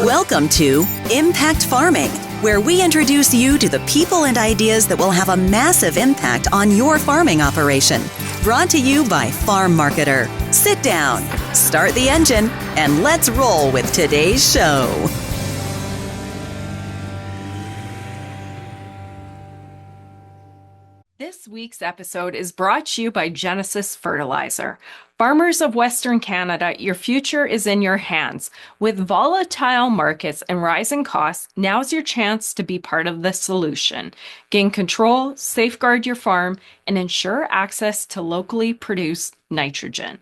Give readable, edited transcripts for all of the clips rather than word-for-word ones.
Welcome to Impact Farming, where we introduce you to the people and ideas that will have a massive impact on your farming operation. Brought to you by Farm Marketer. Sit down, start the engine, and let's roll with today's show. This week's episode is brought to you by Genesis Fertilizer. Farmers of Western Canada, your future is in your hands. With volatile markets and rising costs, now's your chance to be part of the solution. Gain control, safeguard your farm, and ensure access to locally produced nitrogen.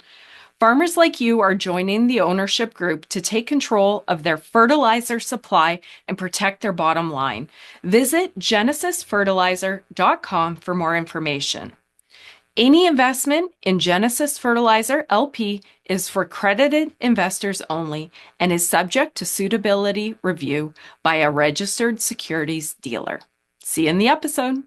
Farmers like you are joining the ownership group to take control of their fertilizer supply and protect their bottom line. Visit genesisfertilizer.com for more information. Any investment in Genesis Fertilizer LP is for accredited investors only and is subject to suitability review by a registered securities dealer. See you in the episode.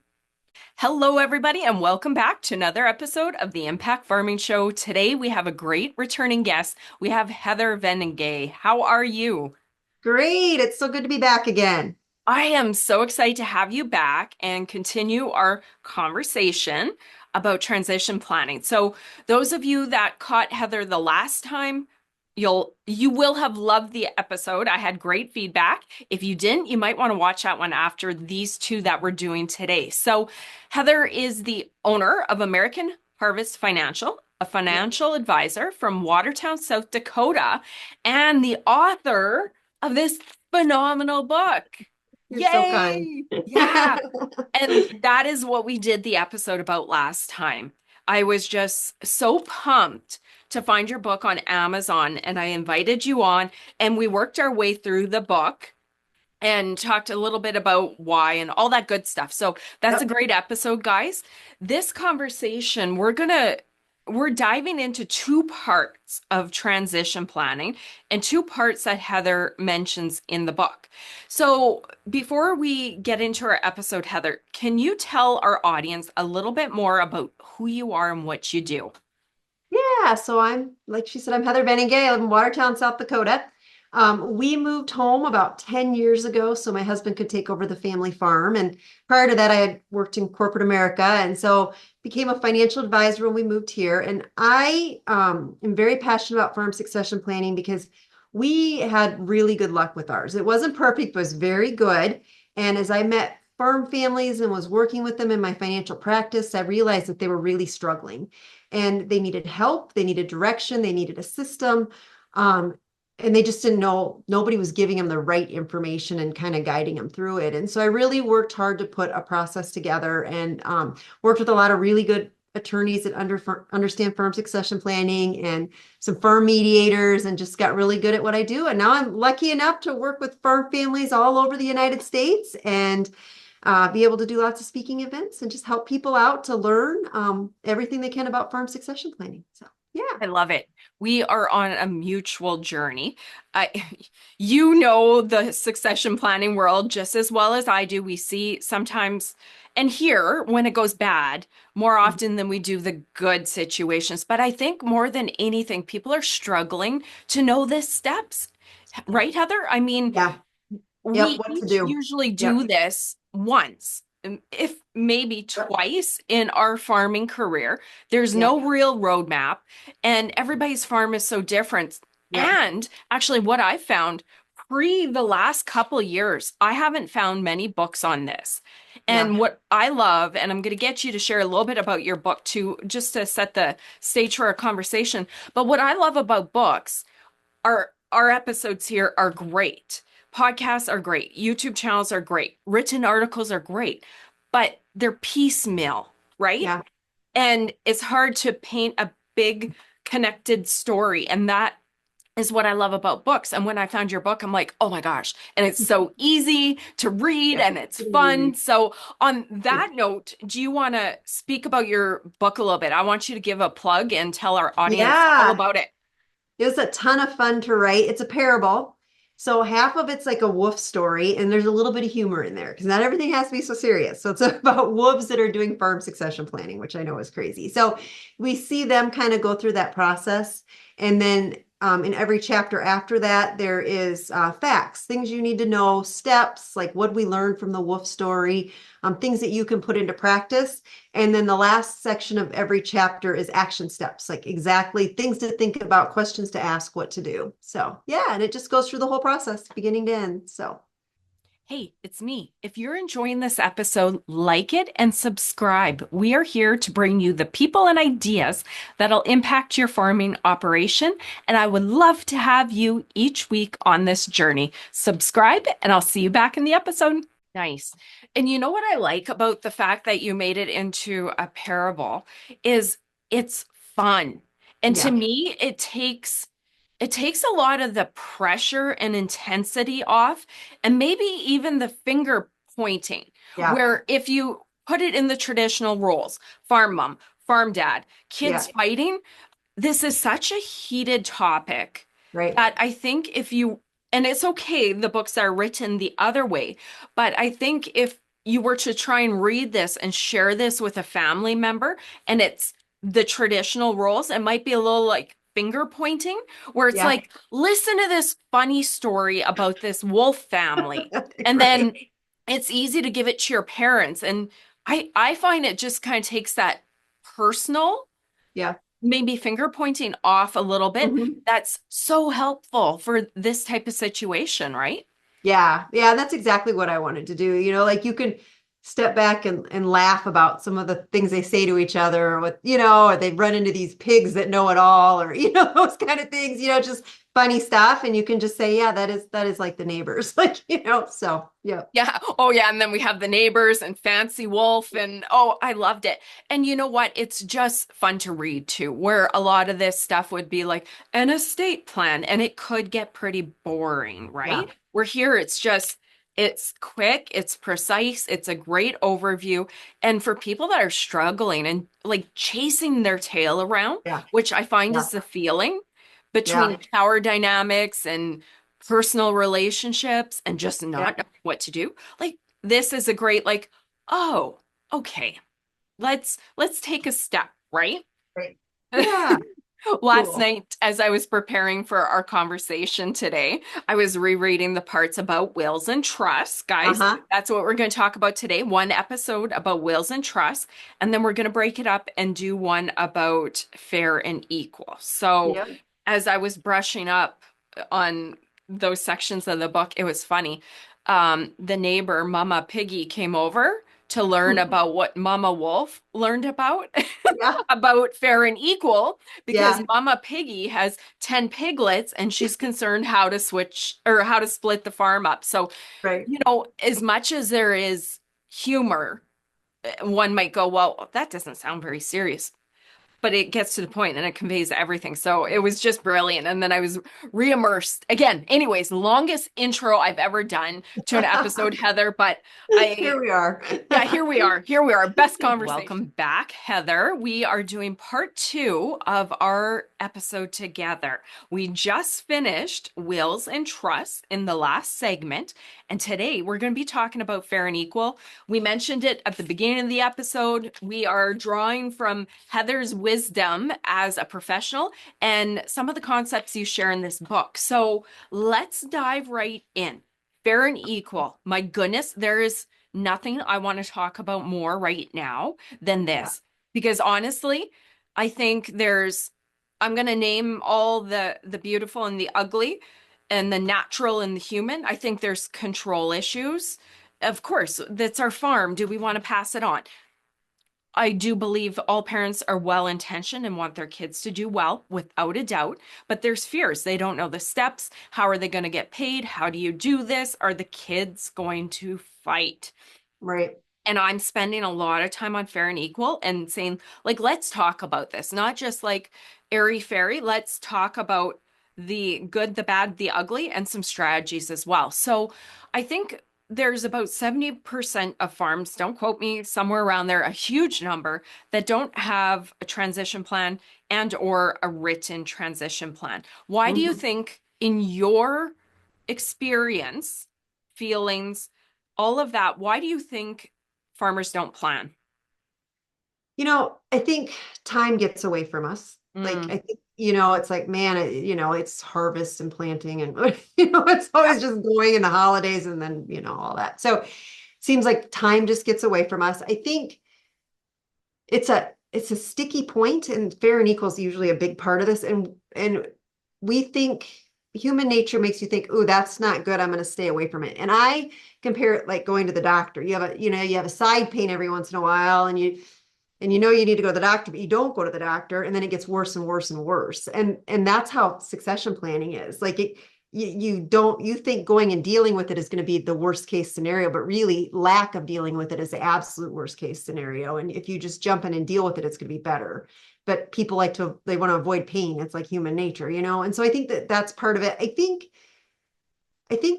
Hello, everybody, and welcome back to another episode of the Impact Farming Show. Today, we have a great returning guest. We have Heather Venenga. How are you? Great. It's so good to be back again. I am so excited to have you back and continue our conversation about transition planning. So those of you that caught Heather the last time, you will have loved the episode. I had great feedback. If you didn't, you might want to watch that one after these two that we're doing today. So Heather is the owner of American Harvest Financial, a financial advisor from Watertown, South Dakota, and the author of this phenomenal book. You're Yay! so kind. Yeah. And that is what we did the episode about last time. I was just so pumped to find your book on Amazon, and I invited you on, and we worked our way through the book and talked a little bit about why and all that good stuff. So that's a great episode, guys. This conversation, we're diving into two parts of transition planning and two parts that Heather mentions in the book. So before we get into our episode, Heather, can you tell our audience a little bit more about who you are and what you do? Yeah, so like she said, I'm Heather Venenga. I live in Watertown, South Dakota. We moved home about 10 years ago so my husband could take over the family farm. And prior to that, I had worked in corporate America, and so became a financial advisor when we moved here. And I am very passionate about farm succession planning because we had really good luck with ours. It wasn't perfect, but it was very good. And as I met farm families and was working with them in my financial practice, I realized that they were really struggling and they needed help, they needed direction, they needed a system. And they just didn't know, nobody was giving them the right information and kind of guiding them through it. And so I really worked hard to put a process together and worked with a lot of really good attorneys that understand farm succession planning and some farm mediators, and just got really good at what I do. And now I'm lucky enough to work with farm families all over the United States and be able to do lots of speaking events and just help people out to learn everything they can about farm succession planning. So yeah. I love it. We are on a mutual journey. You know the succession planning world just as well as I do. We see sometimes and hear when it goes bad more often than we do the good situations. But I think more than anything, people are struggling to know the steps. Right, Heather? I mean, we usually do this once, if maybe twice in our farming career. There's no real roadmap, and everybody's farm is so different. And actually what I found the last couple years, I haven't found many books on this. And what I love, and I'm going to get you to share a little bit about your book too, just to set the stage for our conversation. But what I love about books are our episodes here are great. Podcasts are great. YouTube channels are great. Written articles are great, but they're piecemeal, right? Yeah. And it's hard to paint a big connected story. And that is what I love about books. And when I found your book, I'm like, oh my gosh. And it's so easy to read and it's fun. So on that note, do you want to speak about your book a little bit? I want you to give a plug and tell our audience all about it. It was a ton of fun to write. It's a parable. So half of it's like a wolf story, and there's a little bit of humor in there because not everything has to be so serious. So it's about wolves that are doing farm succession planning, which I know is crazy. So we see them kind of go through that process. And then in every chapter after that, there is facts, things you need to know, steps, like what we learned from the wolf story, things that you can put into practice. And then the last section of every chapter is action steps, like exactly things to think about, questions to ask, what to do. So yeah, and it just goes through the whole process, beginning to end. So Hey, it's me. If you're enjoying this episode, like it and subscribe. We are here to bring you the people and ideas that'll impact your farming operation. And I would love to have you each week on this journey. Subscribe, and I'll see you back in the episode. Nice. And you know what I like about the fact that you made it into a parable is it's fun. And to yeah, me, it takes a lot of the pressure and intensity off, and maybe even the finger pointing, yeah, where if you put it in the traditional roles, farm mom, farm dad, yeah, kids fighting, this is such a heated topic right. that I think if you, and it's okay, the books are written the other way, but I think if you were to try and read this and share this with a family member and it's the traditional roles, it might be a little like finger pointing, where it's Yeah, like, listen to this funny story about this wolf family. And then right. it's easy to give it to your parents. And I find it just kind of takes that personal, Yeah. maybe finger pointing off a little bit. Mhm. That's so helpful for this type of situation, right? Yeah, yeah, that's exactly what I wanted to do. Like you can step back and laugh about some of the things they say to each other, or what, or they run into these pigs that know it all, or those kind of things, just funny stuff. And you can just say, yeah, that is like the neighbors, like, so yeah. Yeah. Oh, yeah. And then we have the neighbors and Fancy Wolf. And oh, I loved it. And you know what? It's just fun to read too, where a lot of this stuff would be like an estate plan and it could get pretty boring, Yeah. right? Where here it's just, it's quick, it's precise, it's a great overview. And for people that are struggling and like chasing their tail around, Yeah. which I find Yeah. is the feeling Yeah. between power dynamics and personal relationships and just Yeah. not knowing what to do. Like this is a great like, oh, okay. Let's take a step, right? Great. Yeah. Last Cool. night, as I was preparing for our conversation today, I was rereading the parts about wills and trusts. Guys, Uh-huh. that's what we're going to talk about today. One episode about wills and trusts, and then we're going to break it up and do one about fair and equal. So, Yep. as I was brushing up on those sections of the book, it was funny. The neighbor, Mama Piggy, came over to learn about what Mama Wolf learned about Yeah. about fair and equal because Yeah. Mama Piggy has 10 piglets and she's concerned how to switch or how to split the farm up. So, Right. as much as there is humor, one might go, well, that doesn't sound very serious, but it gets to the point and it conveys everything. So it was just brilliant. And then I was re-immersed again. Anyways, longest intro I've ever done to an episode, Heather, but Here we are. yeah, here we are. Here we are. Best conversation. Welcome back, Heather. We are doing part 2 of our episode together. We just finished wills and trusts in the last segment, and today we're going to be talking about fair and equal. We mentioned it at the beginning of the episode. We are drawing from Heather's wisdom as a professional and some of the concepts you share in this book. So let's dive right in. Fair and equal. My goodness, there is nothing I want to talk about more right now than Yeah. this. Because honestly, I think I'm going to name all the beautiful and the ugly and the natural and the human. I think there's control issues. Of course, that's our farm. Do we want to pass it on? I do believe all parents are well-intentioned and want their kids to do well, without a doubt. But there's fears. They don't know the steps. How are they going to get paid? How do you do this? Are the kids going to fight? Right. And I'm spending a lot of time on fair and equal and saying, like, let's talk about this, not just like airy fairy. Let's talk about the good, the bad, the ugly, and some strategies as well. So I think there's about 70% of farms, don't quote me, somewhere around there, a huge number that don't have a transition plan and or a written transition plan. Why do you Mhm. think in your experience, feelings, all of that, why do you think farmers don't plan? I think time gets away from us. Like, Mm. I think, it's like, man, it's harvest and planting and, it's always just going in the holidays and then, all that. So seems like time just gets away from us. I think it's a sticky point, and fair and equal is usually a big part of this. And we think human nature makes you think, oh, that's not good. I'm going to stay away from it. And I compare it like going to the doctor. You have a side pain every once in a while, and you need to go to the doctor, but you don't go to the doctor, and then it gets worse and worse and worse. And that's how succession planning is. Like you think going and dealing with it is going to be the worst case scenario, but really lack of dealing with it is the absolute worst case scenario. And if you just jump in and deal with it, it's going to be better. But people they want to avoid pain. It's like human nature, And so I think that that's part of it. I think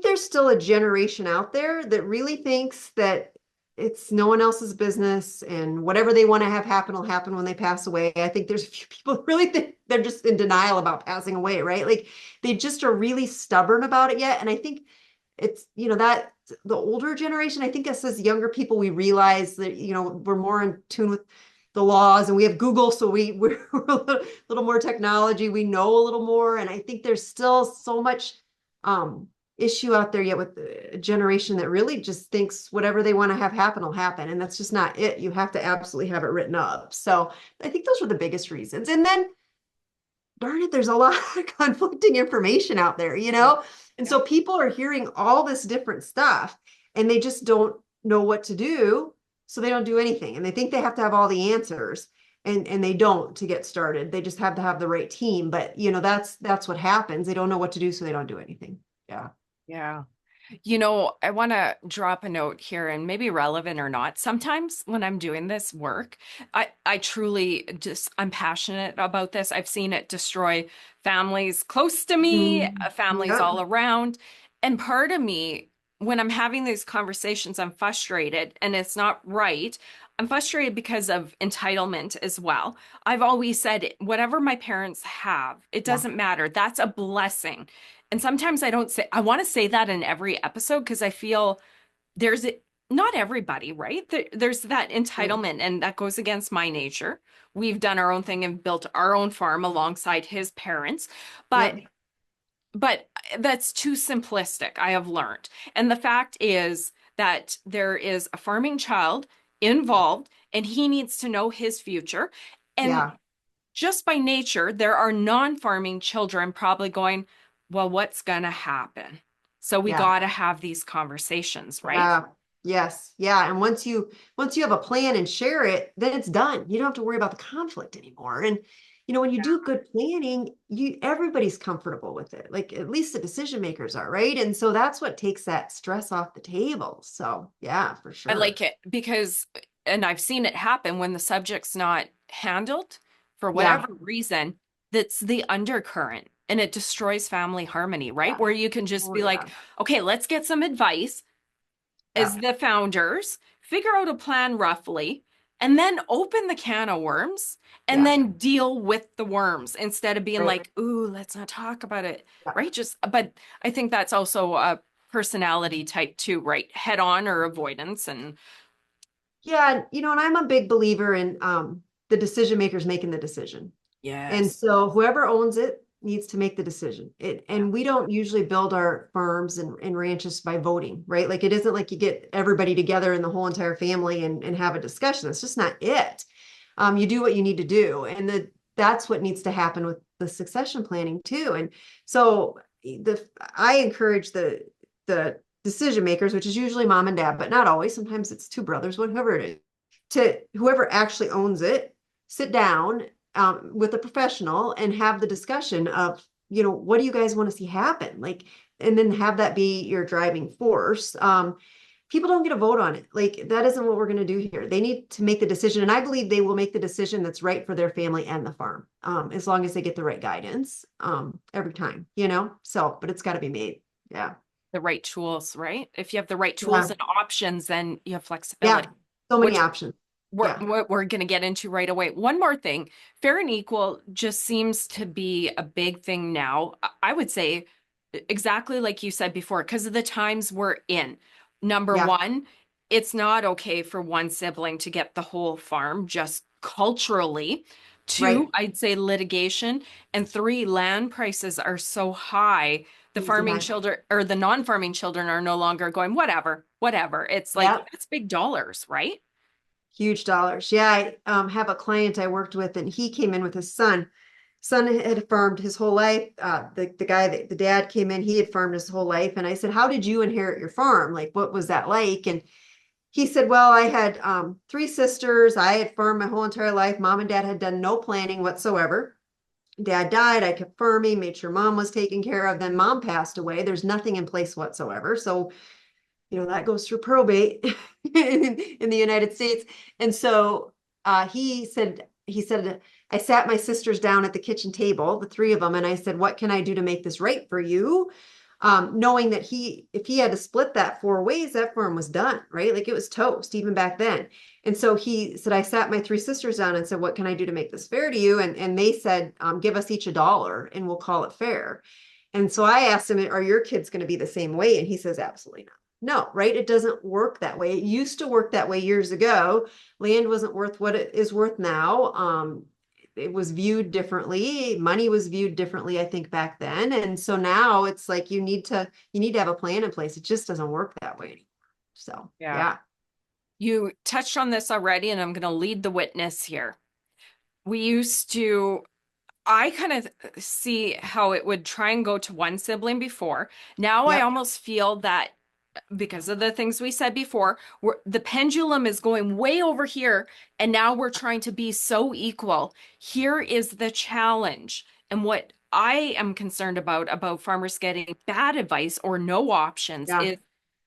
there's still a generation out there that really thinks that it's no one else's business, and whatever they want to have happen will happen when they pass away. I think there's a few people who really think they're just in denial about passing away, right? Like they just are really stubborn about it yet. And I think it's, that the older generation, I think us as younger people, we realize that, we're more in tune with the laws, and we have Google. So we're a little more technology. We know a little more. And I think there's still so much, issue out there yet with a generation that really just thinks whatever they want to have happen will happen. And that's just not it. You have to absolutely have it written up. So I think those are the biggest reasons. And then, darn it, there's a lot of conflicting information out there, And so people are hearing all this different stuff, and they just don't know what to do. So they don't do anything. And they think they have to have all the answers. And they don't to get started. They just have to have the right team. But that's what happens. They don't know what to do, so they don't do anything. Yeah. Yeah. I want to drop a note here, and maybe relevant or not. Sometimes when I'm doing this work, I truly I'm passionate about this. I've seen it destroy families close to me, families Yep. all around. And part of me, when I'm having these conversations, I'm frustrated, and it's not right. I'm frustrated because of entitlement as well. I've always said, whatever my parents have, it Yeah. doesn't matter. That's a blessing. And sometimes I want to say that in every episode because I feel there's not everybody, right? There's that entitlement, and that goes against my nature. We've done our own thing and built our own farm alongside his parents, but Yep. but that's too simplistic, I have learned. And the fact is that there is a farming child involved, and he needs to know his future. And Yeah. just by nature, there are non-farming children probably going, well, what's going to happen? So we Yeah. got to have these conversations, right? Yeah. Yes. Yeah. And once you have a plan and share it, then it's done. You don't have to worry about the conflict anymore. And when you do good planning, everybody's comfortable with it. Like at least the decision makers are, right? And so that's what takes that stress off the table. So yeah, for I sure. like it because, and I've seen it happen when the subject's not handled for Yeah. whatever reason, that's the undercurrent and it destroys family harmony, right? Yeah. Where you can just Oh be like, yeah. okay, let's get some advice as Yeah. the founders, figure out a plan roughly, and then open the can of worms and Yeah. then deal with the worms instead of being Right. like, ooh, let's not talk about it, Yeah. right? But I think that's also a personality type too, right? Head on or avoidance. And Yeah. And I'm a big believer in the decision makers making the decision. And yes. so whoever owns it needs to make the decision. Yeah. And we don't usually build our farms and ranches by voting, right? Like it isn't like you get everybody together in the whole entire family and have a discussion. That's just not it. You do what you need to do. And that's what needs to happen with the succession planning too. And so I encourage the decision makers, which is usually mom and dad, but not always. Sometimes it's two brothers, whatever it is, to whoever actually owns it, sit down with a professional and have the discussion of, what do you guys want to see happen? Like, and then have that be your driving force. People don't get a vote on it. Like, that isn't what we're going to do here. They need to make the decision. And I believe they will make the decision that's right for their family and the farm, as long as they get the right guidance every time, So, but it's got to be made. Yeah. The right tools, right? If you have the right Yeah. tools and options, then you have Yeah. flexibility, So many which options. Yeah. we're going to get into right away. One more thing, fair and equal just seems to be a big thing now. I would say exactly like you said before, because of the times we're in. Number Yeah. one, it's not okay for one sibling to get the whole farm just culturally. Two, Right. I'd say litigation. And three, land prices are so high. The Crazy farming high. children or the non-farming children are no longer going, whatever, whatever. It's like, Yep. it's big dollars, right? Huge dollars. Yeah, I have a client I worked with, and he came in with his son. Son had farmed his whole life. The guy, the dad came in, he had farmed his whole life. And I said, how did you inherit your farm? Like, what was that like? And he said, well, I had three sisters. I had farmed my whole entire life. Mom and dad had done no planning whatsoever. Dad died. I kept farming, made sure mom was taken care of. Then mom passed away. There's nothing in place whatsoever. So that goes through probate in the United States. And so he said, I sat my sisters down at the kitchen table, the three of them, and I said, what can I do to make this right for you? Knowing that if he had to split that four ways, that farm was done, right? Like it was toast even back then. And so he said, I sat my three sisters down and said, what can I do to make this fair to you? And they said, give us each $1 and we'll call it fair. And so I asked him, are your kids going to be the same way? And he says, absolutely not. No, right? It doesn't work that way. It used to work that way years ago. Land wasn't worth what it is worth now. It was viewed differently. Money was viewed differently, I think, back then. And so now it's like you need to have a plan in place. It just doesn't work that way anymore. So Yeah. yeah. You touched on this already, and I'm going to lead the witness here. We used to, I kind of see how it would try and go to one sibling before. Now I Yep. almost feel that because of the things we said before, the pendulum is going way over here, and now we're trying to be so equal. Here is the challenge. And what I am concerned about farmers getting bad advice or no options Yeah. is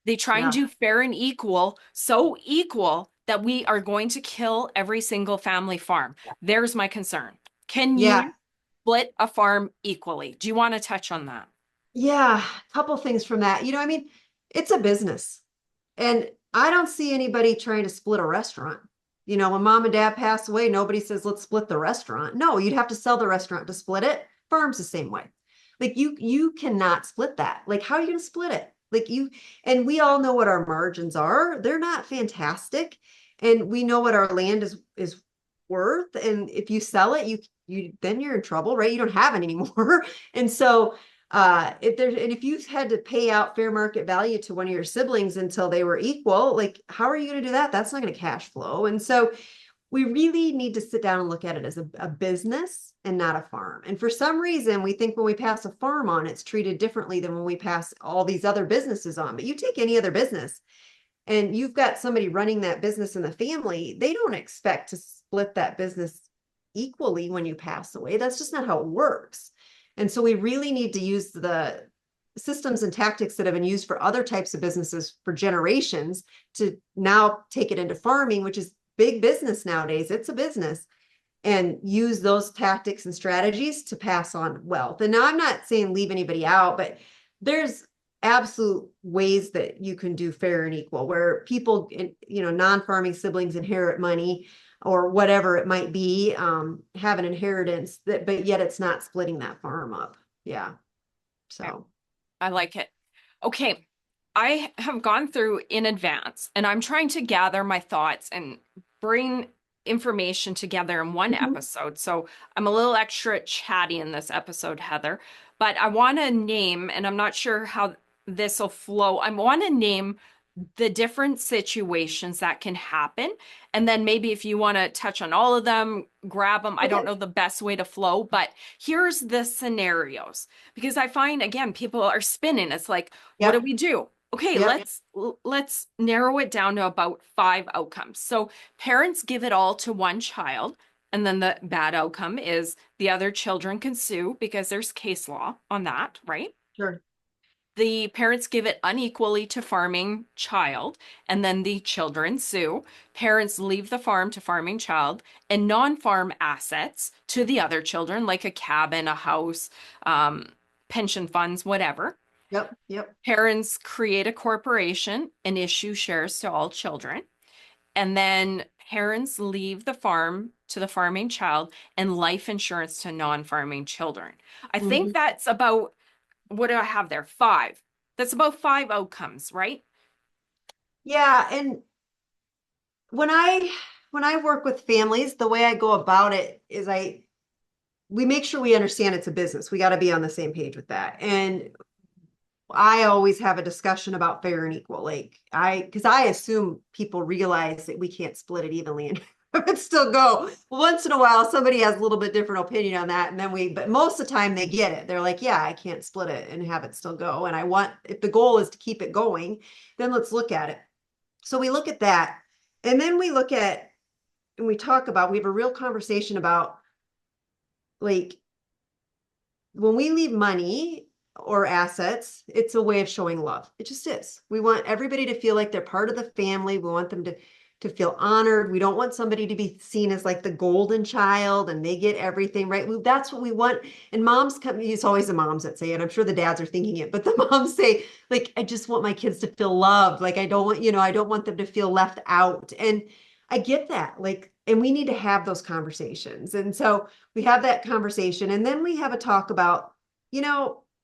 they try and Yeah. do fair and equal, so equal that we are going to kill every single family farm. There's my concern. Can Yeah. you split a farm equally? Do you want to touch on that? Yeah. A couple things from that. I mean, it's a business. And I don't see anybody trying to split a restaurant. When mom and dad pass away, nobody says, let's split the restaurant. No, you'd have to sell the restaurant to split it. Farm's the same way. Like you cannot split that. Like, how are you going to split it? And we all know what our margins are. They're not fantastic. And we know what our land is worth. And if you sell it, then you're in trouble, right? You don't have it anymore. And so if you had to pay out fair market value to one of your siblings until they were equal, like how are you going to do that? That's not going to cash flow. And so we really need to sit down and look at it as a business and not a farm. And for some reason, we think when we pass a farm on, it's treated differently than when we pass all these other businesses on. But you take any other business and you've got somebody running that business in the family, they don't expect to split that business equally when you pass away. That's just not how it works. And so we really need to use the systems and tactics that have been used for other types of businesses for generations to now take it into farming, which is big business nowadays. It's a business, and use those tactics and strategies to pass on wealth. And now I'm not saying leave anybody out, but there's absolute ways that you can do fair and equal where people, non-farming siblings inherit money or whatever it might be, have an inheritance but yet it's not splitting that farm up. Yeah. Okay, So. I like it. Okay, I have gone through in advance and I'm trying to gather my thoughts and bring information together in one Mhm. episode. So I'm a little extra chatty in this episode, Heather, but I want to name, and I'm not sure how this will flow. I want to name the different situations that can happen. And then maybe if you want to touch on all of them, grab them. I Okay. don't know the best way to flow, but here's the scenarios because I find again people are spinning. It's like, what do Yep. we do? Okay, Yep. let's narrow it down to about 5 outcomes. So parents give it all to one child, and then the bad outcome is the other children can sue because there's case law on that, right? Sure. The parents give it unequally to farming child, and then the children sue. Parents leave the farm to farming child and non-farm assets to the other children, like a cabin, a house, pension funds, whatever. Yep. Yep. Parents create a corporation and issue shares to all children. And then parents leave the farm to the farming child and life insurance to non-farming children. I think Mhm. that's about, what do I have there? 5. That's about 5 outcomes, right? Yeah. And when I when I work with families, the way I go about it is we make sure we understand it's a business. We got to be on the same page with that. And I always have a discussion about fair and equal. Because I assume people realize that we can't split it evenly and have it still go. Once in a while, somebody has a little bit different opinion on that. And then but most of the time they get it. They're like, yeah, I can't split it and have it still go. And if the goal is to keep it going, then let's look at it. So we look at that. And then we look at, and we have a real conversation about, like, when we leave money or assets, it's a way of showing love. It just is. We want everybody to feel like they're part of the family. We want them to feel honored. We don't want somebody to be seen as like the golden child and they get everything, right? That's what we want. And moms it's always the moms that say it. I'm sure the dads are thinking it, but the moms say, like, I just want my kids to feel loved. Like, I don't want them to feel left out. And I get that. Like, and we need to have those conversations. And so we have that conversation. And then we have a talk about,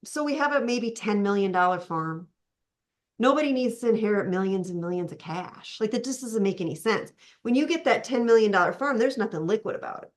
so we have a maybe $10 million farm. Nobody needs to inherit millions and millions of cash. Like, that just doesn't make any sense. When you get that $10 million farm, there's nothing liquid about it.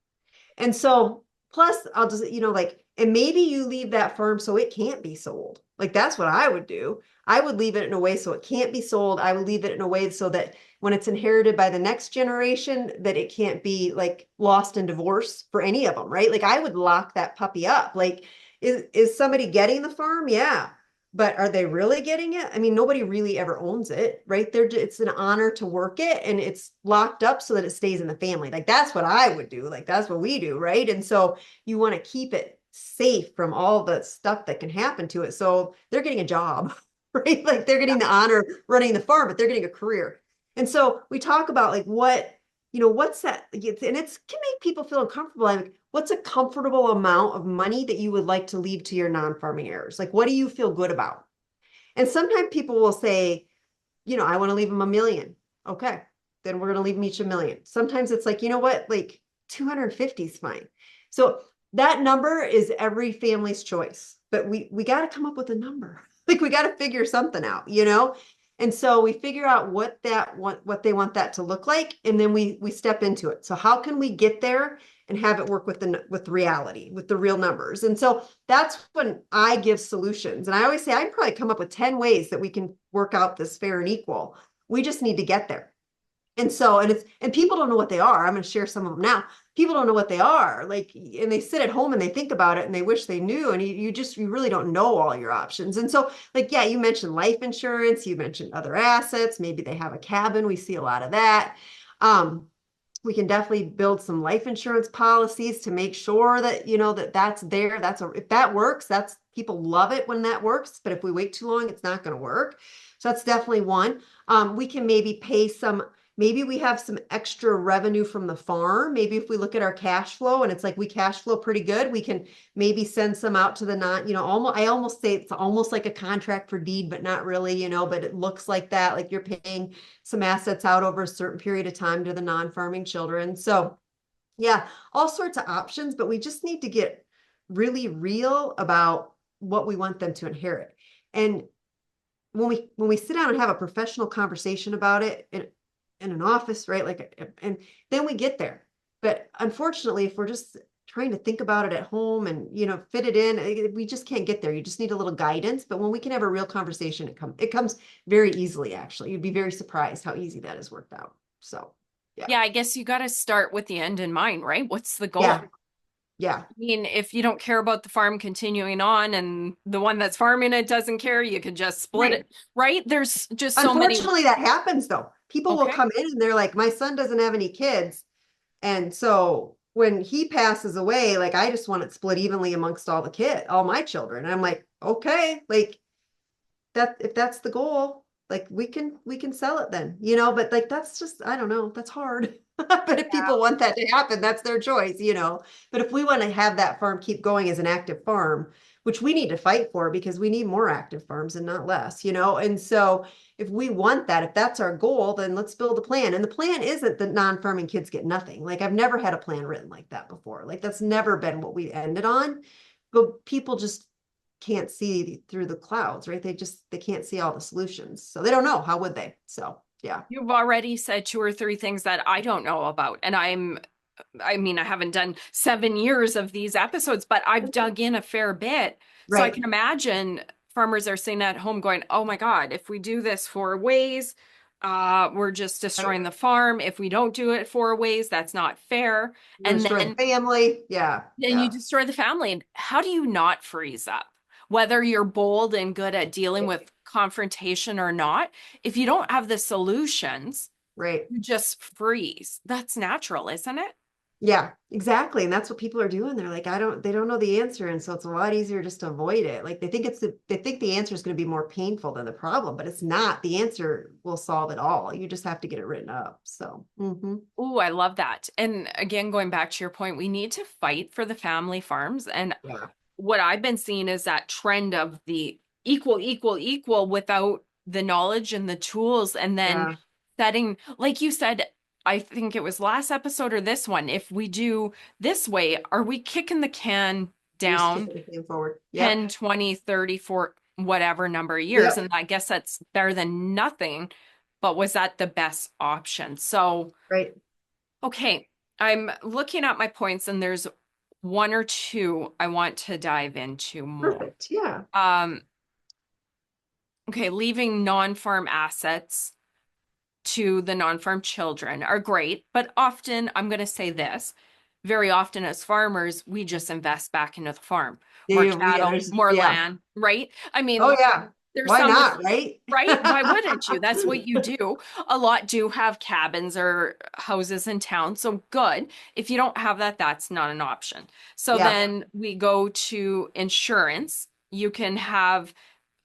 And so, plus I'll just, and maybe you leave that farm so it can't be sold. Like, that's what I would do. I would leave it in a way so it can't be sold. I would leave it in a way so that when it's inherited by the next generation, that it can't be like lost in divorce for any of them, right? Like, I would lock that puppy up. Like, is somebody getting the farm? Yeah. But are they really getting it? I mean, nobody really ever owns it, right? It's an honor to work it, and it's locked up so that it stays in the family. Like, that's what I would do. Like, that's what we do, right? And so you want to keep it safe from all the stuff that can happen to it. So they're getting a job, right? Like, they're getting the honor running the farm, but they're getting a career. And so we talk about, like, what's that? And it can make people feel uncomfortable. Like, what's a comfortable amount of money that you would like to leave to your non-farming heirs? Like, what do you feel good about? And sometimes people will say, I want to leave them $1 million. Okay, then we're going to leave them each $1 million. Sometimes it's like, like 250 is fine. So that number is every family's choice, but we got to come up with a number. Like, we got to figure something out, And so we figure out what they want that to look like, and then we step into it. So how can we get there and have it work with reality, with the real numbers? And so that's when I give solutions. And I always say, I'd probably come up with 10 ways that we can work out this fair and equal. We just need to get there. And so, and people don't know what they are. I'm going to share some of them now. People don't know what they are, like, and they sit at home and they think about it and they wish they knew. And you really don't know all your options. And so, like, yeah, you mentioned life insurance, you mentioned other assets. Maybe they have a cabin. We see a lot of that. We can definitely build some life insurance policies to make sure that, that's there. If that works, people love it when that works. But if we wait too long, it's not going to work. So that's definitely one. We can maybe maybe we have some extra revenue from the farm. Maybe if we look at our cash flow and it's like we cash flow pretty good, we can maybe send some out to the I almost say it's almost like a contract for deed, but not really, but it looks like that, like you're paying some assets out over a certain period of time to the non-farming children. So yeah, all sorts of options, but we just need to get really real about what we want them to inherit. And when we sit down and have a professional conversation about it, in an office, right? Like, and then we get there. But unfortunately, if we're just trying to think about it at home and, fit it in, we just can't get there. You just need a little guidance. But when we can have a real conversation, it comes very easily, actually. You'd be very surprised how easy that has worked out. So, yeah. Yeah, I guess you got to start with the end in mind, right? What's the goal? Yeah. Yeah. I mean, if you don't care about the farm continuing on and the one that's farming it doesn't care, you could just split it, right? There's just so many. Unfortunately, that happens though. People will come in and they're like, my son doesn't have any kids. And so when he passes away, like, I just want it split evenly amongst all my children. And I'm like, okay, like, if that's the goal, like, we can sell it then, but like, that's just, I don't know, that's hard. But if people want that to happen, that's their choice, but if we want to have that farm keep going as an active farm, which we need to fight for, because we need more active farms and not less, and so if we want that, if that's our goal, then let's build a plan. And the plan isn't that non-farming kids get nothing. Like, I've never had a plan written like that before. Like, that's never been what we ended on, but people just can't see through the clouds, right? They can't see all the solutions. So they don't know, how would they? So Yeah. You've already said two or three things that I don't know about. And I mean, I haven't done 7 years of these episodes, but I've dug in a fair bit. So I Right. can imagine farmers are sitting at home going, oh my God, if we do this 4 ways, we're just Right. destroying the farm. If we don't do it 4 ways, that's not fair. You And destroy the then family. Yeah. then you Yeah. destroy the family. And how do you not freeze up? Whether you're bold and good at dealing with confrontation or not, if you don't have the solutions, Right. you just freeze. That's natural, isn't it? Yeah, exactly. And that's what people are doing. They're like, they don't know the answer. And so it's a lot easier just to avoid it. Like they think the answer is going to be more painful than the problem, but it's not. The answer will solve it all. You just have to get it written up. So, Oh, I love that. And again, going back to your point, we need to fight for the family farms. And yeah, what I've been seeing is that trend of the equal, equal, equal without the knowledge and the tools. And then yeah. setting, like you said, I think it was last episode or this one, if we do this way, are we kicking the can You're just down kicking the can forward. Yep. 10, 20, 30, for whatever number of years? Yep. And I guess that's better than nothing. But was that the best option? So, Right. okay, I'm looking at my points and there's one or two I want to dive into more. Perfect. Yeah. Okay, leaving non-farm assets to the non-farm children are great, but often, I'm going to say this, very often as farmers, we just invest back into the farm. More cattle, more Yeah. land, right? I Oh mean, yeah. there's Why some with, not? Right. right? Why wouldn't you? That's what you do. A lot do have cabins or houses in town. So good. If you don't have that, that's not an option. So Yeah. then we go to insurance. You can have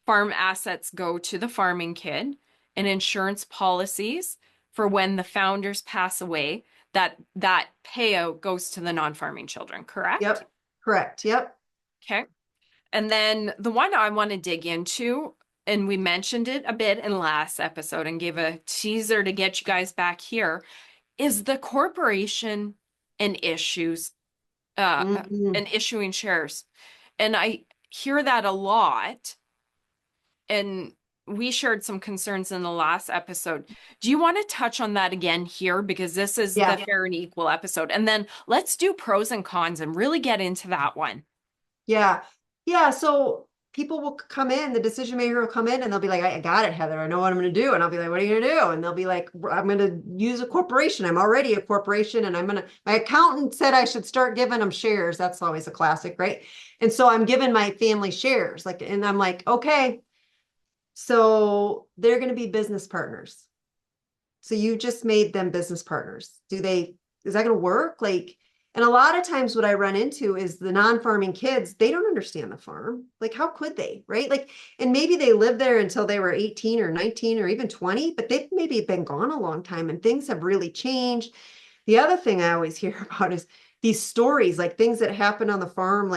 farm assets go to the farming kid and insurance policies for when the founders pass away, that payout goes to the non-farming children, correct? Yep. Correct. Yep. Okay. And then the one I want to dig into, and we mentioned it a bit in last episode and gave a teaser to get you guys back here, is the corporation and issues, Mhm. and issuing shares. And I hear that a lot. And we shared some concerns in the last episode. Do you want to touch on that again here? Because this is Yeah. the fair and equal episode. And then let's do pros and cons and really get into that one. Yeah. Yeah. So people will come in, the decision maker will come in and they'll be like, I got it, Heather. I know what I'm going to do. And I'll be like, what are you going to do? And they'll be like, I'm going to use a corporation. I'm already a corporation. And my accountant said I should start giving them shares. That's always a classic, right? And so I'm giving my family shares. And I'm like, okay, so they're going to be business partners. So you just made them business partners. Is that going to work? And a lot of times what I run into is the non-farming kids, they don't understand the farm. Like, how could they, right? And maybe they lived there until they were 18 or 19 or even 20, but they've maybe been gone a long time and things have really changed. The other thing I always hear about is these stories, like things that happen on the farm,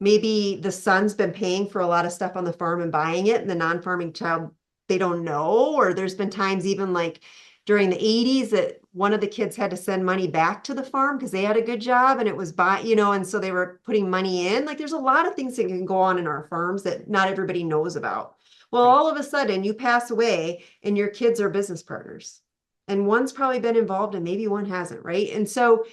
maybe the son's been paying for a lot of stuff on the farm and buying it, and the non-farming child, they don't know. Or there's been times even like during the 80s that one of the kids had to send money back to the farm because they had a good job and it was and so they were putting money in. Like there's a lot of things that can go on in our farms that not everybody knows about. Well, all of a sudden you pass away and your kids are business partners. And one's probably been involved and maybe one hasn't, right? And so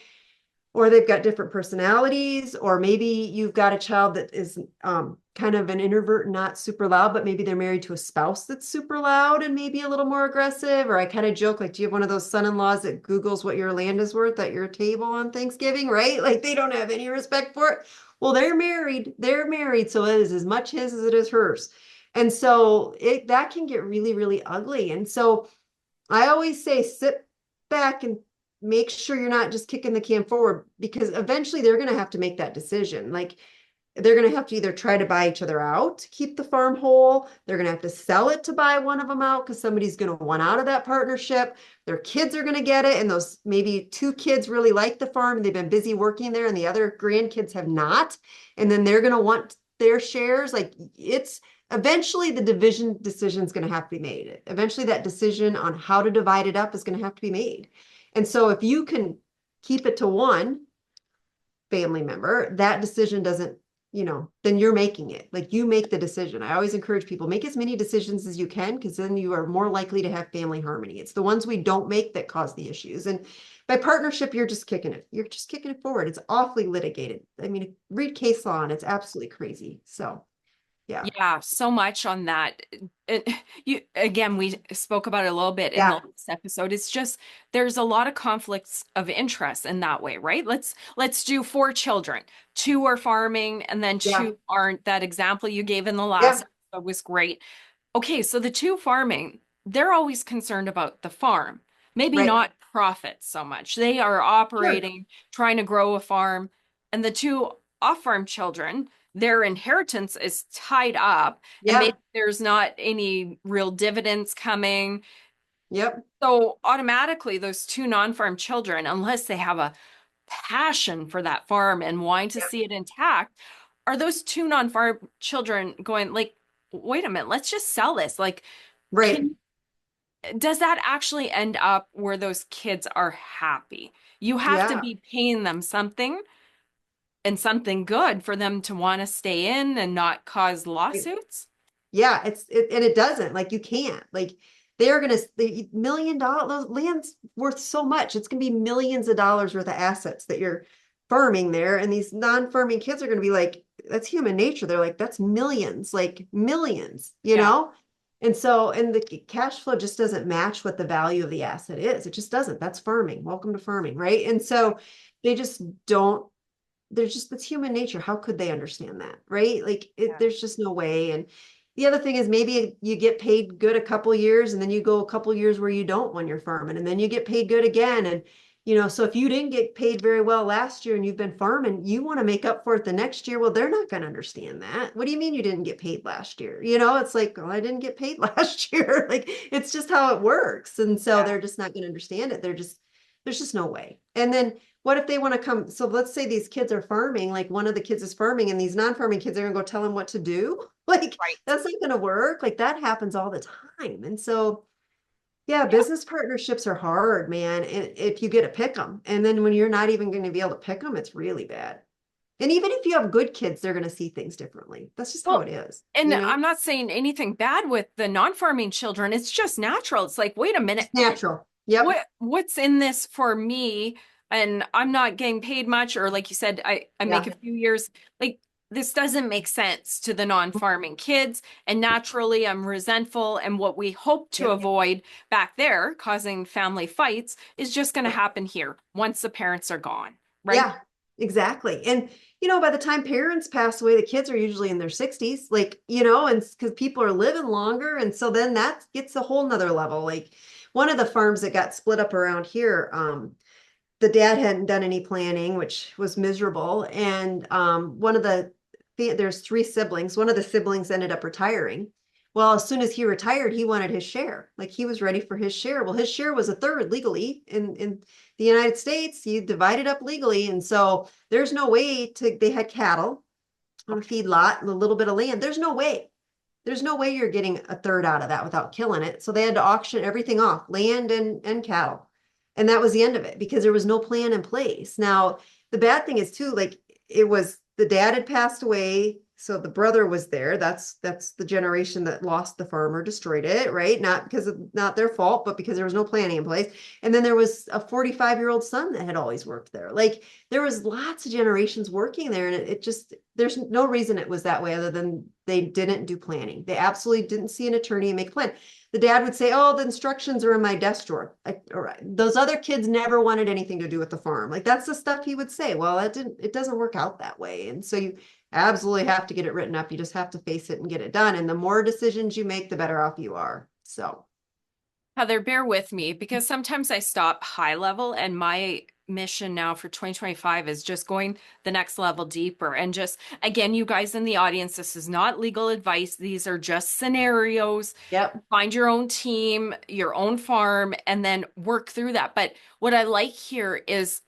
or they've got different personalities, or maybe you've got a child that is kind of an introvert and not super loud, but maybe they're married to a spouse that's super loud and maybe a little more aggressive. Or I kind of joke, like, do you have one of those son-in-laws that Googles what your land is worth at your table on Thanksgiving, right? Like they don't have any respect for it. Well, they're married, so it is as much his as it is hers. And so that can get really, really ugly. And so I always say, sit back and make sure you're not just kicking the can forward, because eventually they're going to have to make that decision. Like they're going to have to either try to buy each other out to keep the farm whole. They're going to have to sell it to buy one of them out because somebody's going to want out of that partnership. Their kids are going to get it. And those maybe two kids really like the farm and they've been busy working there and the other grandkids have not. And then they're going to want their shares. Like it's eventually the decision is going to have to be made. Eventually that decision on how to divide it up is going to have to be made. And so if you can keep it to one family member, that decision doesn't then you're making it. Like you make the decision. I always encourage people, make as many decisions as you can, because then you are more likely to have family harmony. It's the ones we don't make that cause the issues. And by partnership, you're just kicking it. You're just kicking it forward. It's awfully litigated. I mean, read case law and it's absolutely crazy. So yeah. Yeah, so much on that. You again, we spoke about it a little bit in the Yeah. last episode. It's just there's a lot of conflicts of interest in that way, right? Let's do four children. Two are farming, and then Yeah. two aren't. That example you gave in the Yeah. last episode was great. Okay, so the two farming, they're always concerned about the farm, maybe Right. not profit so much. They are Sure. operating, trying to grow a farm, and the two off-farm children, their inheritance is tied up, and maybe Yeah. there's not any real dividends coming. Yep. So automatically, those two non-farm children, unless they have a passion for that farm and wanting to Yep. see it intact, are those two non-farm children going like, wait a minute, let's just sell this? Like, Right. can does that actually end up where those kids are happy? You have to Yeah. be paying them something and something good for them to want to stay in and not cause lawsuits. Yeah, and it doesn't, like you can't, like they're gonna $1 million land's worth so much. It's gonna be millions of dollars worth of assets that you're farming there. And these non-farming kids are gonna be like, that's human nature. They're like, that's millions, like millions, Yeah. And so, and the cash flow just doesn't match what the value of the asset is. It just doesn't. That's farming. Welcome to farming, right? And so they just don't, there's just, it's human nature. How could they understand that? Right? Like Yeah. there's just no way. And the other thing is maybe you get paid good a couple years and then you go a couple years where you don't when you're farming and then you get paid good again. And, so if you didn't get paid very well last year and you've been farming, you want to make up for it the next year. Well, they're not going to understand that. What do you mean you didn't get paid last year? It's like, well, I didn't get paid last year. Like it's just how it works. And so Yeah. they're just not going to understand it. There's just no way. And then what if they want to come? So let's say these kids are farming, like one of the kids is farming and these non-farming kids are going to go tell him what to do. Like Right. that's not going to work. Like that happens all the time. And so, yeah, Yeah. business partnerships are hard, man. And if you get to pick them, and then when you're not even going to be able to pick them, it's really bad. And even if you have good kids, they're going to see things differently. That's just how Well, it is, and I'm not saying anything bad with the non-farming children. It's just natural. It's like, wait a minute, It's natural. Yep. what's in this for me? And I'm not getting paid much, or like you said, I make Yeah. a few years. Like this doesn't make sense to the non-farming kids. And naturally, I'm resentful. And what we hope to Yep. avoid back there, causing family fights, is just going to happen here once the parents are gone, right? Yeah, exactly. And by the time parents pass away, the kids are usually in their 60s, like, and because people are living longer. And so then that gets a whole nother level. Like one of the farms that got split up around here, the dad hadn't done any planning, which was miserable. And there's three siblings. One of the siblings ended up retiring. Well, as soon as he retired, he wanted his share. Like he was ready for his share. Well, his share was a third legally in the United States. He divided up legally. And so there's no way they had cattle on a feed lot and a little bit of land. There's no way. There's no way you're getting a third out of that without killing it. So they had to auction everything off, land and cattle. And that was the end of it because there was no plan in place. Now, the bad thing is too, like the dad had passed away. So the brother was there. That's the generation that lost the farm or destroyed it, right? Not because of not their fault, but because there was no planning in place. And then there was a 45-year-old son that had always worked there. Like there was lots of generations working there. And it just, there's no reason it was that way other than they didn't do planning. They absolutely didn't see an attorney and make a plan. The dad would say, oh, the instructions are in my desk drawer. Those other kids never wanted anything to do with the farm. Like that's the stuff he would say. Well, it doesn't work out that way. And so you absolutely have to get it written up. You just have to face it and get it done. And the more decisions you make, the better off you are. So Heather, bear with me because sometimes I stop high level, and my mission now for 2025 is just going the next level deeper. And just again, you guys in the audience, this is not legal advice. These are just scenarios. yep. Find your own team, your own farm, and then work through that. But what I like here is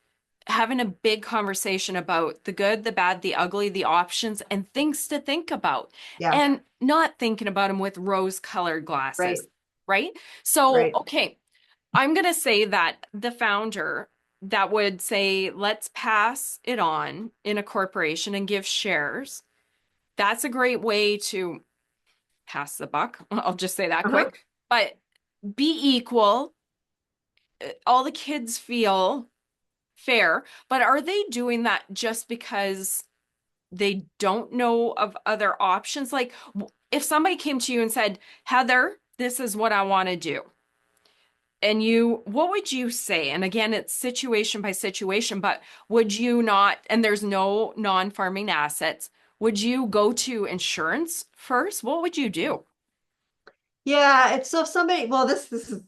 having a big conversation about the good, the bad, the ugly, the options, and things to think about, Yeah. and not thinking about them with rose-colored glasses, Right. right? So, Right. okay, I'm going to say that the founder that would say, let's pass it on in a corporation and give shares that's a great way to pass the buck. I'll just say that quick. But be equal. All the kids feel fair, but are they doing that just because they don't know of other options? Like if somebody came to you and said, Heather, this is what I want to do. And what would you say? And again, it's situation by situation, but would you not, and there's no non-farming assets, would you go to insurance first? What would you do? Yeah, it's so if somebody, well, this is a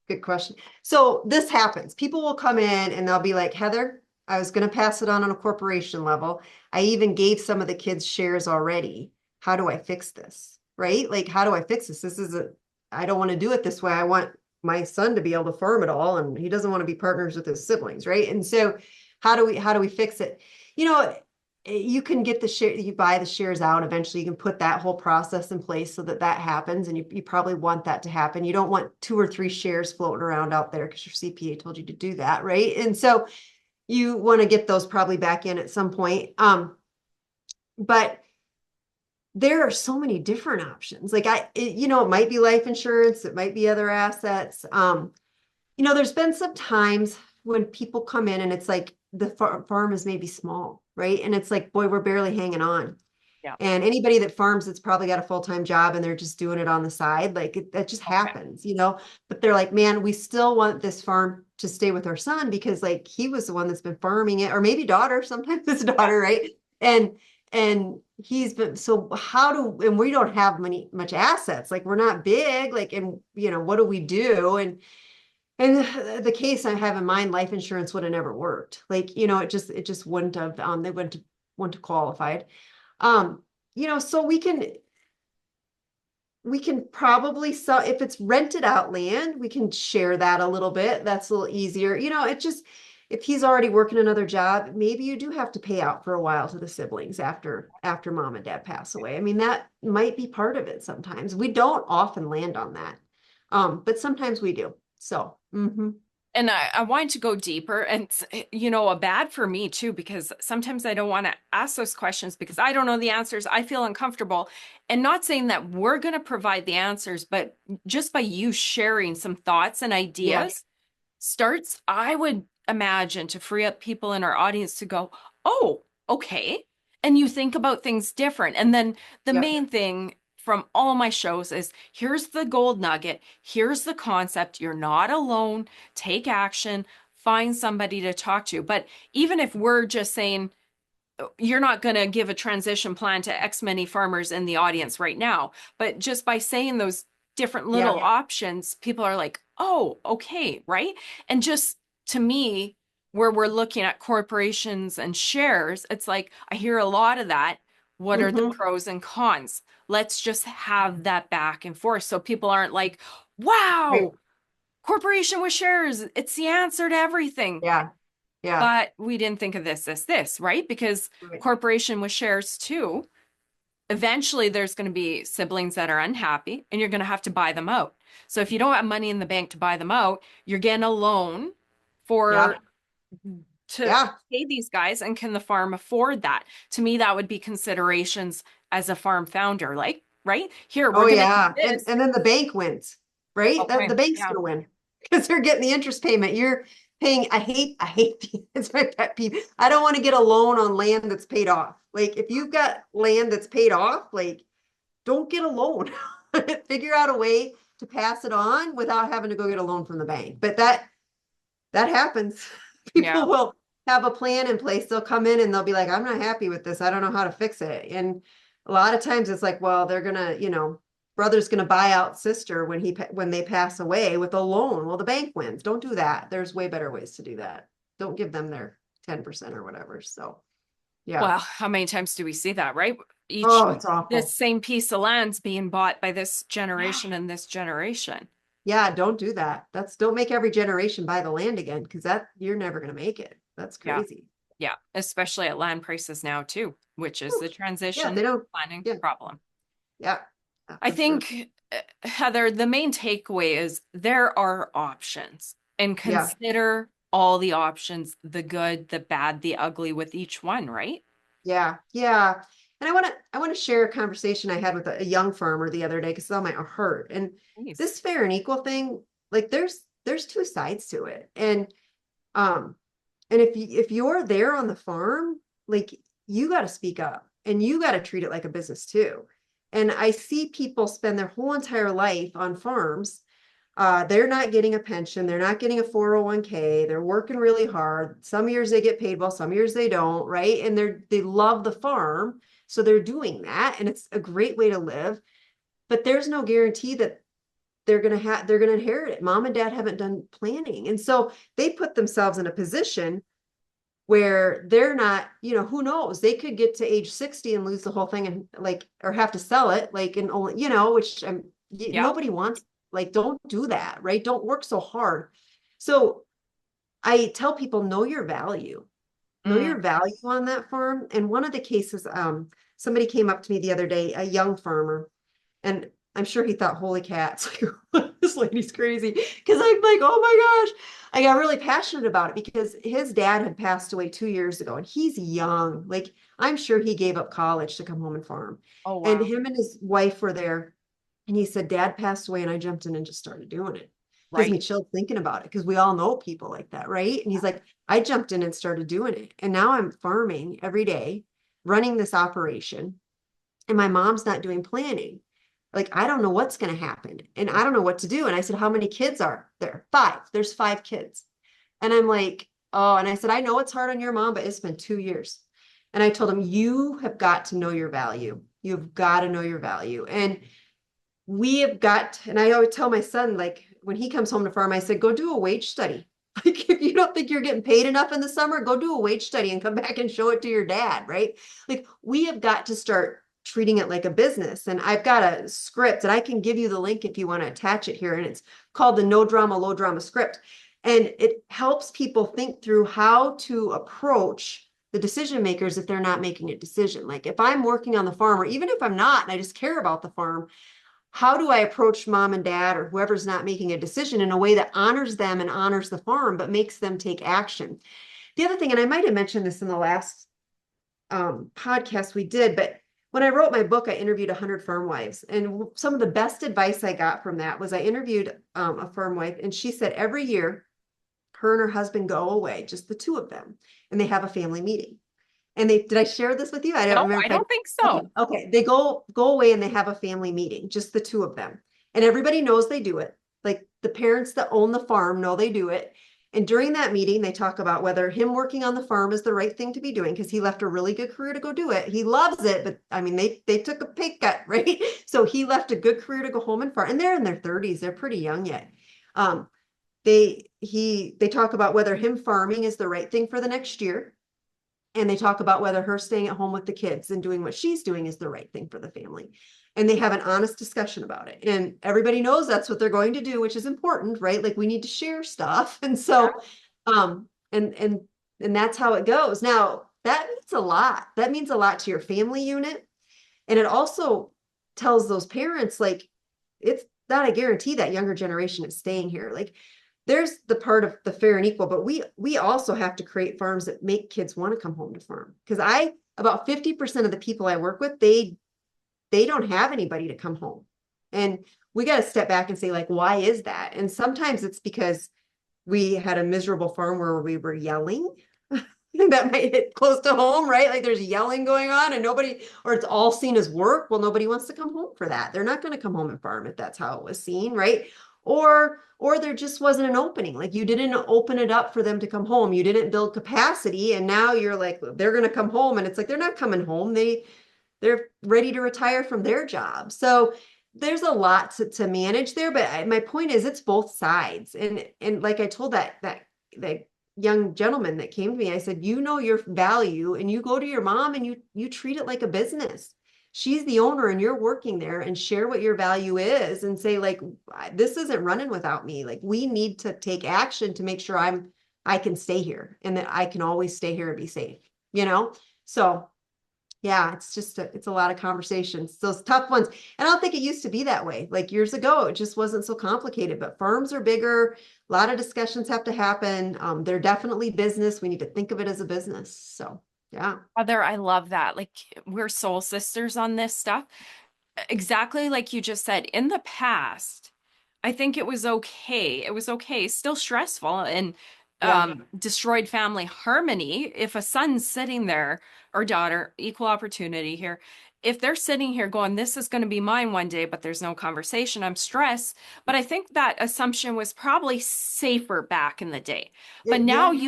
good question. So this happens. People will come in and they'll be like, Heather, I was going to pass it on a corporation level. I even gave some of the kids shares already. How do I fix this? Right? Like, how do I fix this? I don't want to do it this way. I want my son to be able to farm it all, and he doesn't want to be partners with his siblings, right? And so how do we fix it? You know, you can get the share, you buy the shares out. Eventually you can put that whole process in place so that happens. And you probably want that to happen. You don't want 2 or 3 shares floating around out there because your CPA told you to do that. Right. And so you want to get those probably back in at some point. But there are so many different options. Like it might be life insurance. It might be other assets. There's been some times when people come in and it's like the farm is maybe small, right? And it's like, boy, we're barely hanging on. Yeah. And anybody that farms, it's probably got a full-time job and they're just doing it on the side. Like that just happens, but they're like, man, we still want this farm to stay with our son because like he was the one that's been farming it, or maybe daughter, sometimes it's daughter, right? And he's been, so and we don't have much assets. Like we're not big, like, and what do we do? And the case I have in mind, life insurance would have never worked. Like, it just wouldn't have, they wouldn't have qualified. So we can probably sell, if it's rented out land, we can share that a little bit. That's a little easier. If he's already working another job, maybe you do have to pay out for a while to the siblings after mom and dad pass away. I mean, that might be part of it sometimes. We don't often land on that. But sometimes we do. So, And I wanted to go deeper, and a bad for me too, because sometimes I don't want to ask those questions because I don't know the answers. I feel uncomfortable, and not saying that we're going to provide the answers, but just by you sharing some thoughts and ideas starts, I would imagine, to free up people in our audience to go, oh, okay. And you think about things different. And then the main thing from all my shows is here's the gold nugget. Here's the concept. You're not alone. Take action. Find somebody to talk to. But even if we're just saying, you're not going to give a transition plan to X many farmers in the audience right now, but just by saying those different little options, people are like, oh, okay, right? And just to me, where we're looking at corporations and shares, it's like, I hear a lot of that. What are the pros and cons? Let's just have that back and forth so people aren't like, wow, corporation with shares, it's the answer to everything. Yeah. But we didn't think of this, right? Because corporation with shares too, eventually there's going to be siblings that are unhappy and you're going to have to buy them out. So if you don't have money in the bank to buy them out, you're getting a loan to pay these guys. And can the farm afford that? To me, that would be considerations as a farm founder, like, right here. We're and then the bank wins, right? Okay. The bank's gonna win because they're getting the interest payment. You're paying. I hate it's my pet peeve. I don't want to get a loan on land that's paid off. Like if you've got land that's paid off, like don't get a loan. Figure out a way to pass it on without having to go get a loan from the bank. But that happens. People will have a plan in place. They'll come in and they'll be like, I'm not happy with this. I don't know how to fix it. And a lot of times it's like, well, they're gonna, brother's gonna buy out sister when they pass away with a loan. Well, the bank wins. Don't do that. There's way better ways to do that. Don't give them their 10% or whatever. So, yeah. Well, how many times do we see that, right? It's awful. This same piece of land's being bought by this generation and this generation. Yeah, don't do that. Don't make every generation buy the land again, because you're never going to make it. That's crazy. Yeah, especially at land prices now too, which is the transition planning problem. Yeah. I think, Heather, the main takeaway is there are options, and consider all the options, the good, the bad, the ugly with each one, right? Yeah. And I want to share a conversation I had with a young farmer the other day because it's on my heart. And Nice. this fair and equal thing, like there's two sides to it. Um and if you're there on the farm, like you got to speak up and you got to treat it like a business too. And I see people spend their whole entire life on farms. They're not getting a pension. They're not getting a 401k. They're working really hard. Some years they get paid well, some years they don't, right? And they love the farm. So they're doing that. And it's a great way to live. But there's no guarantee that they're gonna inherit it. Mom and dad haven't done planning. And so they put themselves in a position where they're not, who knows, they could get to age 60 and lose the whole thing and like, or have to sell it, like, and only, which Yeah. nobody wants, like, don't do that, right? Don't work so hard. So I tell people, know your value on that farm. And one of the cases, somebody came up to me the other day, a young farmer, and I'm sure he thought, holy cats, this lady's crazy. Because I'm like, oh my gosh. I got really passionate about it because his dad had passed away 2 years ago and he's young. Like, I'm sure he gave up college to come home and farm. Oh, And wow. him and his wife were there. And he said, Dad passed away and I jumped in and just started doing it. Gives me Right. chills thinking about it because we all know people like that, right? And he's like, I jumped in and started doing it. And now I'm farming every day, running this operation. And my mom's not doing planning. Like, I don't know what's going to happen and I don't know what to do. And I said, how many kids are there? 5. There's 5 kids. And I'm like, oh, and I said, I know it's hard on your mom, but it's been 2 years. And I told him, you have got to know your value. You've got to know your value. And we have got, and I always tell my son, like, when he comes home to farm, I said, go do a wage study. Like, if you don't think you're getting paid enough in the summer, go do a wage study and come back and show it to your dad, right? Like, we have got to start treating it like a business. And I've got a script and I can give you the link if you want to attach it here. And it's called the No Drama, Low Drama script. And it helps people think through how to approach the decision makers if they're not making a decision. Like, if I'm working on the farm, or even if I'm not, and I just care about the farm, how do I approach mom and dad or whoever's not making a decision in a way that honors them and honors the farm, but makes them take action? The other thing, and I might have mentioned this in the last podcast we did, but when I wrote my book, I interviewed 100 farm wives. And some of the best advice I got from that was I interviewed a farm wife, and she said every year, her and her husband go away, just the two of them, and they have a family meeting. And did I share this with you? I don't No, remember I if I, don't think okay, so. okay. They go away and they have a family meeting, just the two of them. And everybody knows they do it. Like, the parents that own the farm know they do it. And during that meeting, they talk about whether him working on the farm is the right thing to be doing because he left a really good career to go do it. He loves it, but I mean, they took a pay cut, right? So he left a good career to go home and farm. And they're in their 30s. They're pretty young yet. They talk about whether him farming is the right thing for the next year. And they talk about whether her staying at home with the kids and doing what she's doing is the right thing for the family. And they have an honest discussion about it. And everybody knows that's what they're going to do, which is important, right? Like, we need to share stuff. And so, and that's how it goes. Now, that means a lot. That means a lot to your family unit. And it also tells those parents, like, it's not a guarantee that younger generation is staying here. Like, there's the part of the fair and equal, but we also have to create farms that make kids want to come home to farm. Because about 50% of the people I work with, they don't have anybody to come home. And we got to step back and say, like, why is that? And sometimes it's because we had a miserable farm where we were yelling. That might hit close to home, right? Like, there's yelling going on and nobody, or it's all seen as work. Well, nobody wants to come home for that. They're not going to come home and farm if that's how it was seen, right? Or there just wasn't an opening. Like, you didn't open it up for them to come home. You didn't build capacity. And now you're like, they're going to come home. And it's like, they're not coming home. They're ready to retire from their job. So there's a lot to manage there. But my point is, it's both sides. And like I told that young gentleman that came to me, I said, you know your value and you go to your mom and you treat it like a business. She's the owner and you're working there, and share what your value is and say, like, this isn't running without me. Like, we need to take action to make sure I can stay here and that I can always stay here and be safe, So yeah, it's a lot of conversations, those tough ones. And I don't think it used to be that way. Like, years ago, it just wasn't so complicated, but farms are bigger. A lot of discussions have to happen. They're definitely business. We need to think of it as a business. So Yeah. Heather, I love that. Like we're soul sisters on this stuff. Exactly like you just said, in the past, I think it was okay. It was okay, still stressful and Yeah. destroyed family harmony. If a son's sitting there or daughter, equal opportunity here, if they're sitting here going, this is going to be mine one day, but there's no conversation, I'm stressed. But I think that assumption was probably safer back in the day. But now Yeah.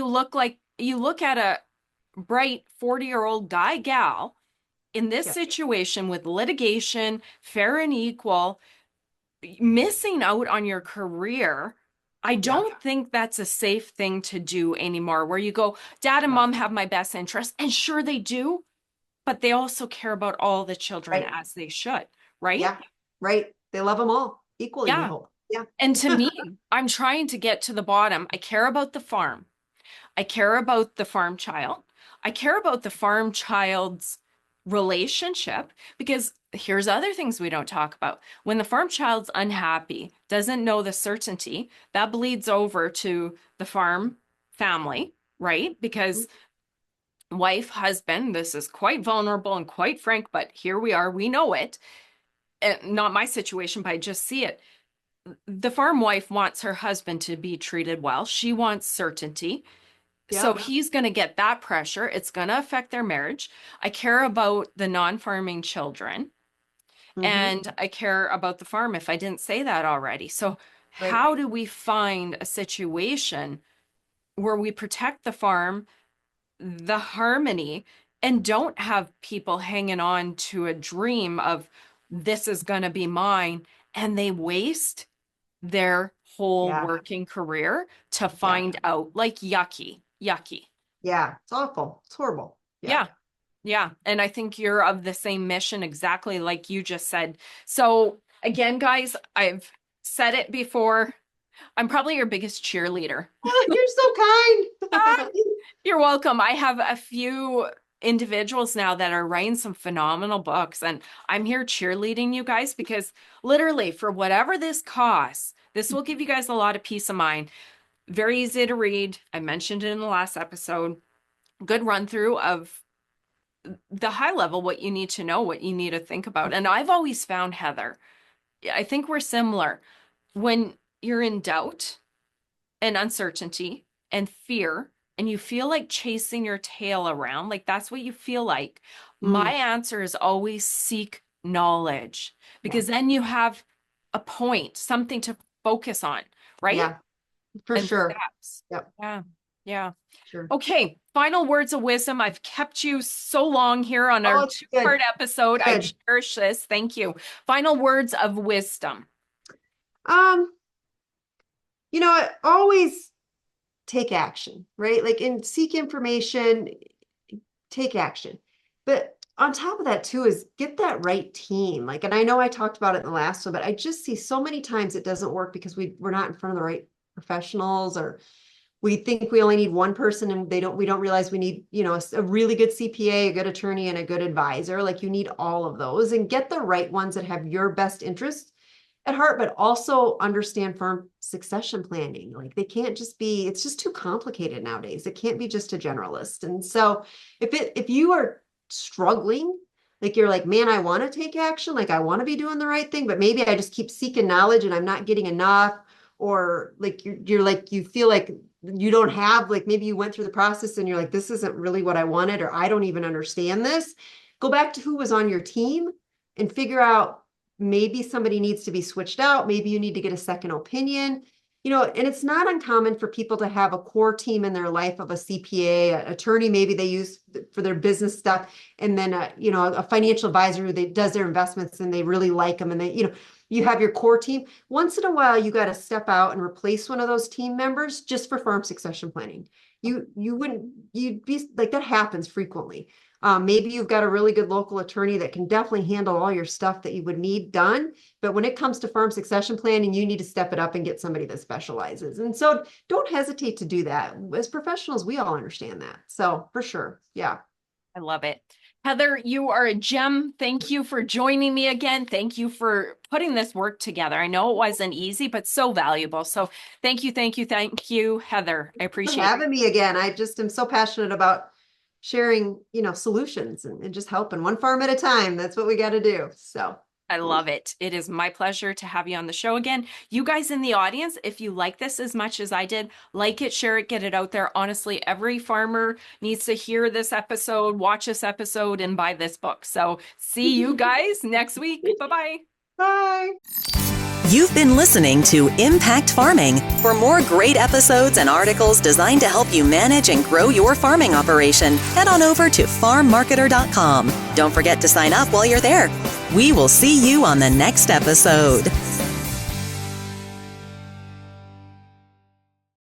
you look at a bright 40-year-old guy, gal in this Yeah. situation with litigation, fair and equal, missing out on your career. I Yeah. don't think that's a safe thing to do anymore, where you go, dad and Yeah. mom have my best interest. And sure they do, but they also care about all the children Right. as they should, right? Yeah. Right. They love them all equally, we Yeah. hope. Yeah. And to me, I'm trying to get to the bottom. I care about the farm. I care about the farm child. I care about the farm child's relationship because here's other things we don't talk about. When the farm child's unhappy, doesn't know the certainty, that bleeds over to the farm family, right? Because wife, husband, this is quite vulnerable and quite frank, but here we are, we know it. And not my situation, but I just see it. The farm wife wants her husband to be treated well. She wants certainty. So Yeah. he's going to get that pressure. It's going to affect their marriage. I care about the non-farming children Hmm. and I care about the farm if I didn't say that already. So Right. how do we find a situation where we protect the farm, the harmony, and don't have people hanging on to a dream of this is going to be mine and they waste their whole Yeah. working career to Yeah. find out like yucky, yucky. Yeah. It's awful. It's horrible. Yeah. Yeah. Yeah. And I think you're of the same mission, exactly like you just said. So, again, guys, I've said it before. I'm probably your biggest cheerleader. Oh, you're so Ah, kind. you're welcome. I have a few individuals now that are writing some phenomenal books, and I'm here cheerleading you guys because literally, for whatever this costs, this will give you guys a lot of peace of mind. Very easy to read. I mentioned it in the last episode. Good run through of the high level, what you need to know, what you need to think about. And I've always found, Heather, I think we're similar. When you're in doubt and uncertainty and fear, and you feel like chasing your tail around, like that's what you feel like, my Mm, answer is always seek knowledge yeah. because then you have a point, something to focus on, right? Yeah. For And sure. steps. Yep. Yeah. Yeah. Sure. Okay, final words of wisdom. I've kept you so long here on Oh, our it's good. two-part episode. I Good. cherish this. Thank you. Final words of wisdom. Um, always take action, right? Like and seek information, take action. But on top of that too is get that right team. Like, and I know I talked about it in the last one, but I just see so many times it doesn't work because we're not in front of the right professionals, or we think we only need one person and we don't realize we need, a really good CPA, a good attorney, and a good advisor. Like you need all of those and get the right ones that have your best interest at heart, but also understand firm succession planning. Like they can't just be, it's just too complicated nowadays. It can't be just a generalist. And so if you are struggling, like you're like, man, I want to take action, like I want to be doing the right thing, but maybe I just keep seeking knowledge and I'm not getting enough, or like you're like, you feel like you don't have, like maybe you went through the process and you're like, this isn't really what I wanted, or I don't even understand this. Go back to who was on your team and figure out, maybe somebody needs to be switched out. Maybe you need to get a second opinion. And it's not uncommon for people to have a core team in their life of a CPA, an attorney, maybe they use for their business stuff, and then a financial advisor who does their investments and they really like them, and you have your core team. Once in a while, you got to step out and replace one of those team members just for farm succession planning. You'd be like, that happens frequently. Maybe you've got a really good local attorney that can definitely handle all your stuff that you would need done. But when it comes to farm succession planning, you need to step it up and get somebody that specializes. And so don't hesitate to do that. As professionals, we all understand that. So for sure. Yeah. I love it. Heather, you are a gem. Thank you for joining me again. Thank you for putting this work together. I know it wasn't easy, but so valuable. So thank you, Heather. I For appreciate it. having me again. I just am so passionate about sharing, solutions and just helping one farm at a time. That's what we got to do. So. I love it. It is my pleasure to have you on the show again. You guys in the audience, if you like this as much as I did, like it, share it, get it out there. Honestly, every farmer needs to hear this episode, watch this episode, and buy this book. So see you guys next week. Bye-bye. Bye. You've been listening to Impact Farming. For more great episodes and articles designed to help you manage and grow your farming operation, head on over to farmmarketer.com. Don't forget to sign up while you're there. We will see you on the next episode.